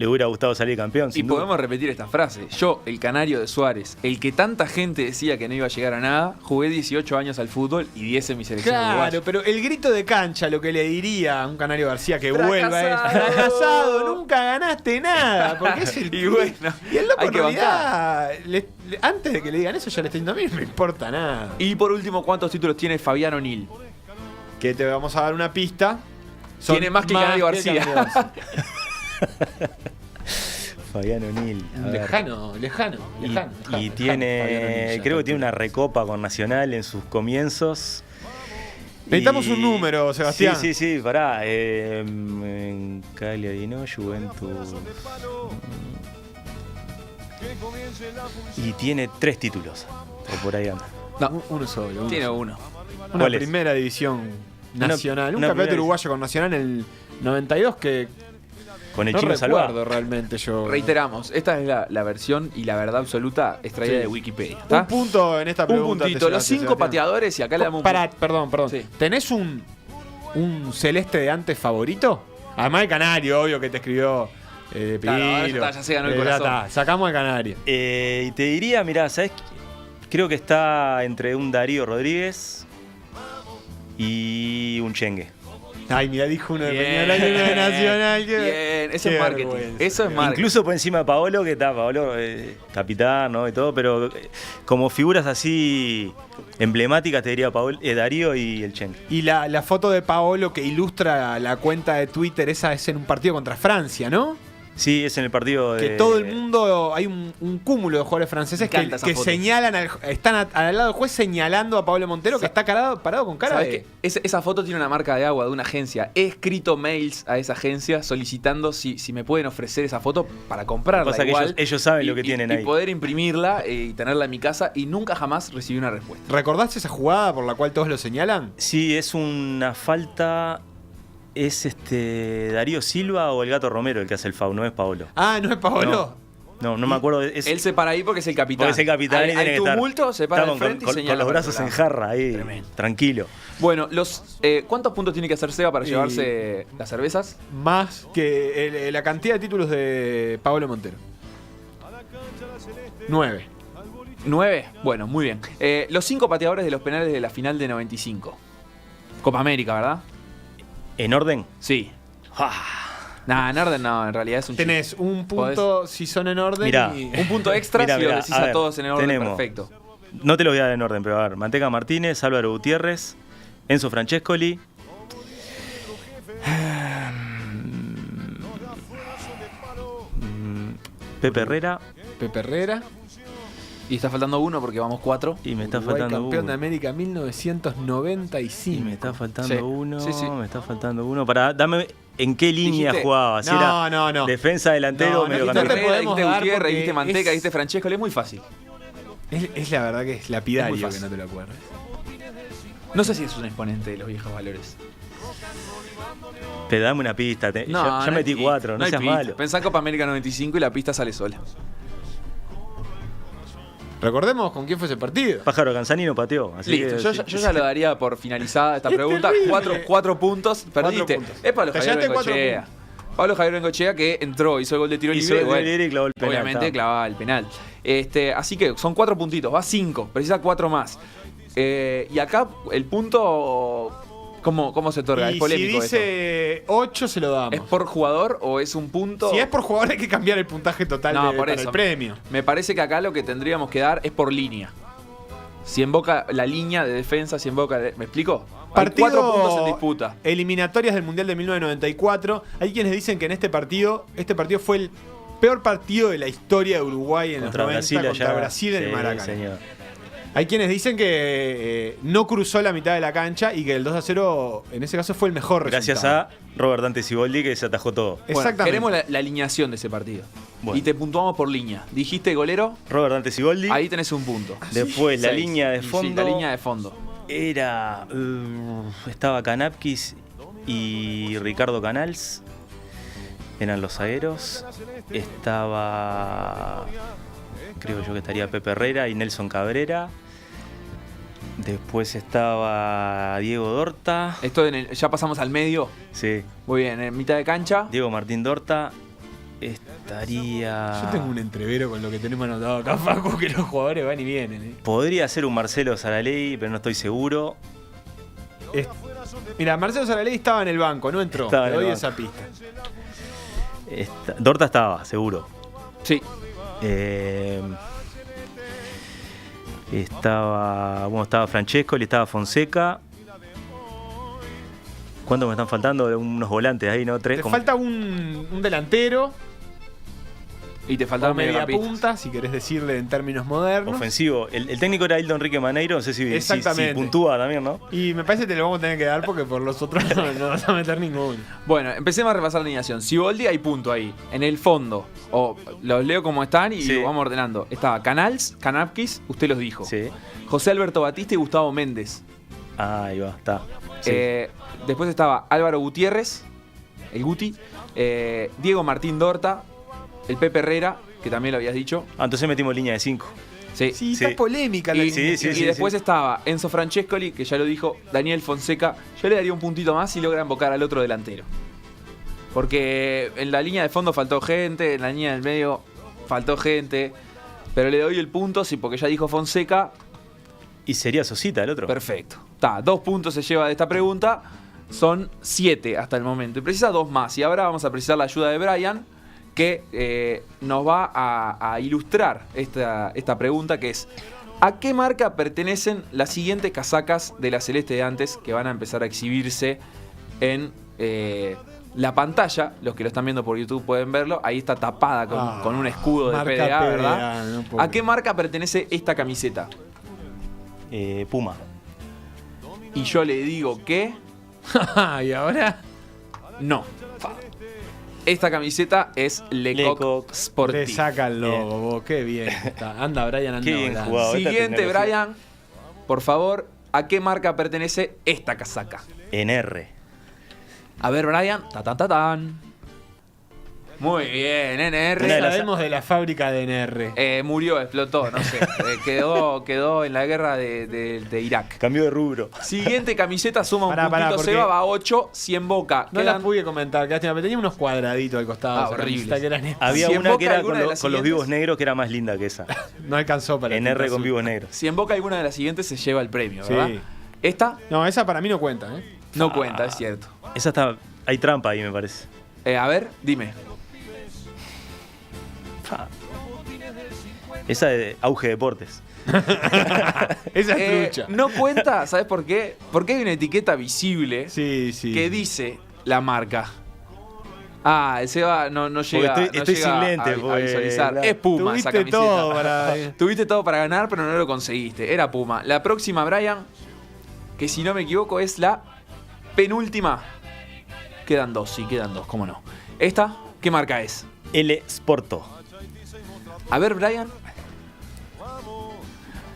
hubiera gustado salir campeón. Y sin duda. podemos repetir esta frase. Yo, el Canario de Suárez, el que tanta gente decía que no iba a llegar a nada, jugué 18 años al fútbol y 10 en mi selección Claro, uruguaya. pero el grito de cancha, lo que le diría a un Canario García que Fracasado. vuelva es: fracasado, nunca ganaste nada. Porque es el Y bueno, y el loco hay en que realidad, antes de que le digan eso, ya le está diciendo: a mí no me importa nada. Y por último, ¿cuántos títulos tiene Fabián O'Neill? Que te vamos a dar una pista. Tiene más que Canario que García. Canario García. Fabián O'Neill. a ver. Lejano. Y Fabián tiene, O'Neill, creo que tiene una recopa con Nacional en sus comienzos. Necesitamos Y- un número, Sebastián. Sí, pará. En Cagliari, ¿no? Juventus. Y tiene 3 títulos. O por ahí anda. No, Uno solo. tiene uno. Una ¿Cuál es? primera división nacional. Una Un campeonato primera uruguayo con Nacional en el 92 que Con el no Chino recuerdo Salvado. realmente yo. Reiteramos, esta es la versión y la verdad absoluta extraída Sí. de Wikipedia. ¿está? Un punto en esta Un pregunta. puntito. Los 5 pateadores y acá le damos un Pará, perdón. Sí. ¿Tenés un celeste de antes favorito? Además el Canario, obvio que te escribió Claro, Pilo. ahora ya se ganó el Ya corazón. está, sacamos el Canario. Y te diría, mirá, ¿sabes? Creo que está entre un Darío Rodríguez y un Chengue. Ay, mira, dijo uno de Bien. Peñarol y uno de Nacional. Bien, eso qué es marketing. vergüenza. Eso es marketing. Incluso por encima de Paolo, que está Paolo, capitán, ¿no? Y todo, pero como figuras así emblemáticas te diría Darío y el Chengue. Y la foto de Paolo que ilustra la cuenta de Twitter, esa es en un partido contra Francia, ¿no? Sí, es en el partido de... Que todo el mundo, hay un cúmulo de jugadores franceses Me que encanta esa foto. señalan, están al lado del juez señalando a Pablo Montero que está parado con cara ¿Sabes de... qué? Esa foto tiene una marca de agua de una agencia. He escrito mails a esa agencia solicitando si me pueden ofrecer esa foto para comprarla. Lo que pasa es que igual, ellos saben lo que tienen ahí. Y poder imprimirla y tenerla en mi casa y nunca jamás recibí una respuesta. ¿Recordás esa jugada por la cual todos lo señalan? Sí, es una falta... ¿Es Darío Silva o el Gato Romero el que hace el foul? No es Paolo. Ah, ¿no es Paolo? No me acuerdo. Es, Él se para ahí porque es el capitán. porque es el capitán y Hay tiene que estar. tumulto, se para Está al frente y con señala los para brazos otro en lado. jarra ahí, Tremendo. tranquilo. Bueno, ¿cuántos puntos tiene que hacer Seba para llevarse las cervezas? Más que la cantidad de títulos de Pablo Montero. 9. 9. Bueno, muy bien. Los 5 pateadores de los penales de la final de 95. Copa América, ¿verdad? ¿En orden? Sí. Nah, en orden no, en realidad es un chiste. Tenés un punto si son en orden Mirá, y... Un punto extra Mirá, si lo mirá, decís a a ver, todos en el orden tenemos- perfecto. No te los voy a dar en orden, pero a ver. Manteca Martínez, Álvaro Gutiérrez, Enzo Francescoli. Pepe Herrera. Pepe Herrera. Y está faltando uno porque vamos 4. Y me está Uruguay, faltando campeón uno. de América 1995. Y me está faltando Sí, uno. sí, sí. Me está faltando uno. Dame en qué línea Dijiste- jugaba. Si No, era no. defensa, delantero, No, no, mediocampista. te podemos Dijiste dar Gutiérrez, porque dijiste Manteca, es- dijiste Francesco, es muy fácil. Es la verdad que es Es lapidario muy que fácil. no te lo acuerdes. No sé si es un exponente de los viejos valores. Pero dame una pista. Ya no metí hay 4, no hay seas pista. malo. Pensá en Copa América 95 y la pista sale sola. Recordemos con quién fue ese partido. Pájaro Canzani pateó. Así Listo, que, yo, sí. yo ya lo daría por finalizada esta Es pregunta. terrible. 4 puntos, perdiste. puntos. Es Pablo Te Javier llevaste 4 Bengochea. puntos. Pablo Javier Bengochea que entró, hizo el gol de tiro Hizo libre. el gol libre y clavó el penal, Obviamente está. clavaba el penal. Así que son 4 puntitos, va 5, precisa 4 más. Y acá el punto ¿Cómo se otorga? Y Es polémico si dice 8, se lo damos. ¿Es por jugador o es un punto? Si es por jugador, hay que cambiar el puntaje total por para eso. el premio. Me parece que acá lo que tendríamos que dar es por línea. Si en Boca la línea de defensa, si en Boca... ¿Me explico? Hay 4 puntos en disputa. Eliminatorias del Mundial de 1994. Hay quienes dicen que en este partido fue el peor partido de la historia de Uruguay en Contra los 90 Brasil contra allá. Brasil en el Sí, Maracaná. señor. Hay quienes dicen que no cruzó la mitad de la cancha y que el 2-0 en ese caso fue el mejor Gracias resultado. a Robert Dante Siboldi que se atajó todo. Bueno, Exactamente. queremos la alineación de ese partido. Bueno. Y te puntuamos por línea. Dijiste golero, Robert Dante Siboldi. ahí tenés un punto. Después la 6. línea de Y sí, fondo. la línea de fondo. Era. Estaba Canapkis y Ricardo Canals. Eran los zagueros. Estaba. Creo yo que estaría Pepe Herrera y Nelson Cabrera. Después estaba Diego Dorta. Esto ya pasamos al medio. Sí. Muy bien, en mitad de cancha. Diego Martín Dorta. Estaría. Yo tengo un entrevero con lo que tenemos anotado acá, Facu, que los jugadores van y vienen. Podría ser un Marcelo Saraley, pero no estoy seguro. Mira, Marcelo Saraley estaba en el banco, no entró. Estaba Te en el doy banco. esa pista. Dorta estaba, seguro. Sí. Estaba Francesco, estaba Fonseca. ¿Cuántos me están faltando? Unos volantes ahí, ¿no? 3. Te falta un delantero. Y te O faltaba media mediocampista. punta, si querés decirle en términos modernos. Ofensivo. El técnico era Hildo Enrique Maneiro, no sé si Exactamente. puntúa también, ¿no? Y me parece que te lo vamos a tener que dar porque por los otros no vas a meter ninguno. Bueno, empecemos a repasar la alineación. Siboldi hay punto ahí. En el fondo, los leo como están y Sí. vamos ordenando. Estaba Canals, Canapkis, usted los dijo. Sí. José Alberto Batista y Gustavo Méndez. Ahí va, está. Sí. Después estaba Álvaro Gutiérrez, el Guti, Diego Martín Dorta, el Pepe Herrera, que también lo habías dicho. Entonces metimos línea de 5. Sí. Sí, Sí. está polémica la Y, Sí, sí, y sí, después sí. estaba Enzo Francescoli, que ya lo dijo, Daniel Fonseca. Yo le daría un puntito más si logra invocar al otro delantero. Porque en la línea de fondo faltó gente, en la línea del medio faltó gente. Pero le doy el punto, sí, porque ya dijo Fonseca. Y sería Sosita el otro. Perfecto. 2 puntos se lleva de esta pregunta. Son 7 hasta el momento. Y precisa 2 más. Y ahora vamos a precisar la ayuda de Brian, que nos va a ilustrar esta pregunta, que es: ¿a qué marca pertenecen las siguientes casacas de la Celeste de antes que van a empezar a exhibirse en la pantalla? Los que lo están viendo por YouTube pueden verlo. Ahí está tapada con un escudo de marca PDA, PDA, ¿verdad? no puedo ¿A qué marca pertenece esta camiseta? Puma. Y yo le digo que Y ahora no. Esta camiseta es Lecoq Lecoq. le Sportif. saca el logo, vos. Qué bien está. Anda, Brian, anda. Qué bien volando. jugado. Esta Siguiente, tecnología. Brian. Por favor, ¿a qué marca pertenece esta casaca? En R. A ver, Brian. Tan. Muy bien, ¿Qué NR. Una de las- sabemos de la fábrica de NR? Murió, explotó, no sé. Quedó en la guerra de Irak. Cambio de rubro. Siguiente camiseta suma un Pará, puntito, porque Seba, va a 8, 100 Boca. No Quedan- la pude comentar, que lástima, pero tenía unos cuadraditos al costado. Ah, esa horribles. camiseta que eran Había Si en una Boca que era alguna con, de lo- las con los siguientes- vivos negros que era más linda que esa. No alcanzó para En tinta R con azul. vivos negros. Si en Boca alguna de las siguientes se lleva el premio, Sí. ¿verdad? Esta No, esa para mí no cuenta, ¿eh? no cuenta, es cierto. Esa está. Hay trampa ahí, me parece. A ver, dime. Esa de Auge Deportes. Esa es trucha. No cuenta, ¿sabes por qué? Porque hay una etiqueta visible Sí, sí. que dice la marca. El Seba no llega, estoy no llega sin lente, a porque, visualizar. claro. Es Puma esa Tuviste camiseta. todo para... Tuviste todo para ganar, pero no lo conseguiste. Era Puma. La próxima, Brian, que si no me equivoco es la penúltima. Quedan 2, sí, quedan 2, cómo no. ¿Esta qué marca es? L Sporto. A ver, Brian.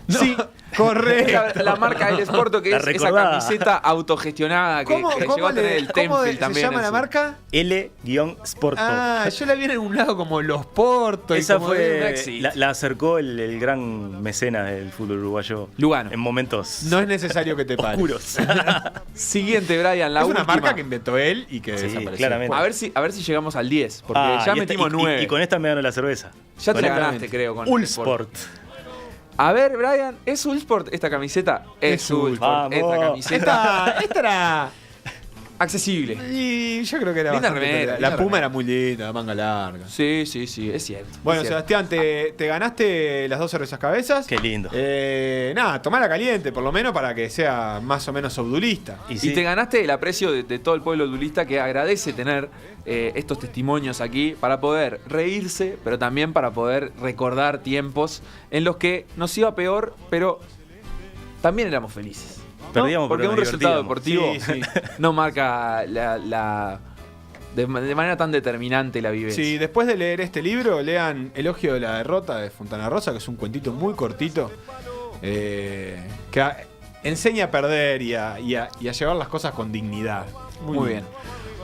No, Sí, correcto. la marca del Sporto, que La es esa recordaba. camiseta autogestionada que llegó a tener el ¿cómo Tenfield se también. llama en la su- marca? L-Sporto. Ah, yo la vi en algún lado como Los Portos. y Esa como no fue. existe. La acercó el gran mecenas del fútbol uruguayo. Lugano. En momentos No es necesario que te pares. oscuros. Siguiente, Brian, la Es última. una marca que inventó él y que Sí, desapareció. claramente. A ver si llegamos al 10, porque Ah, ya y esta- metimos y- 9. Y con esta me ganó la cerveza. Ya te la Exactamente. ganaste, creo, con el Ulsport. A ver, Brian, ¿es Ullsport esta camiseta? Es Ullsport esta Vamos. camiseta. Esta era. Accesible. Y yo creo que era Linda bastante remera, La linda Puma remera. era muy linda, la manga larga. Sí, es cierto. Bueno, es cierto. Sebastián, te ganaste las 2 cervezas cabezas. Qué lindo. Nada, tomala caliente, por lo menos para que sea más o menos obdulista. Y Y sí, te ganaste el aprecio de todo el pueblo dulista que agradece tener estos testimonios aquí para poder reírse, pero también para poder recordar tiempos en los que nos iba peor, pero también éramos felices. ¿no? Perdíamos, Porque pero un nos resultado divertíamos. deportivo Sí, sí. no marca de manera tan determinante la vivencia. Sí, después de leer este libro, lean Elogio de la Derrota de Fontana Rosa, que es un cuentito muy cortito, que enseña a perder y a llevar las cosas con dignidad. Muy bien.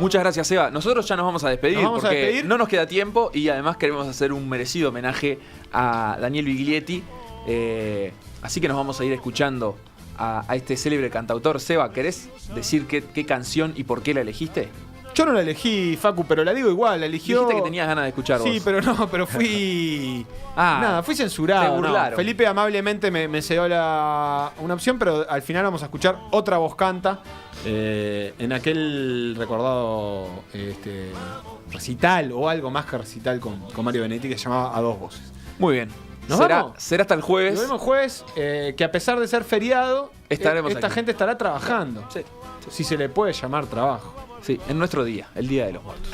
Muchas gracias, Seba. Nosotros ya nos vamos a despedir Nos vamos a porque despedir. no nos queda tiempo y además queremos hacer un merecido homenaje a Daniel Biglietti. Así que nos vamos a ir escuchando a este célebre cantautor. Seba, ¿querés decir qué canción y por qué la elegiste? Yo no la elegí, Facu, pero la digo igual, la eligió. Dijiste que tenías ganas de escuchar Sí, vos. pero fui. Ah, nada, fui censurado. te burlaron. No. Felipe amablemente me cedió una opción, pero al final vamos a escuchar otra voz canta en aquel recordado recital o algo más que recital con Mario Benedetti que se llamaba A Dos Voces. Muy bien. ¿Nos será, vamos? será hasta el jueves. Nos vemos jueves, que a pesar de ser feriado, Estaremos esta aquí. gente estará trabajando. Sí, Si se le puede llamar trabajo. sí, en nuestro día, el Día de los Muertos.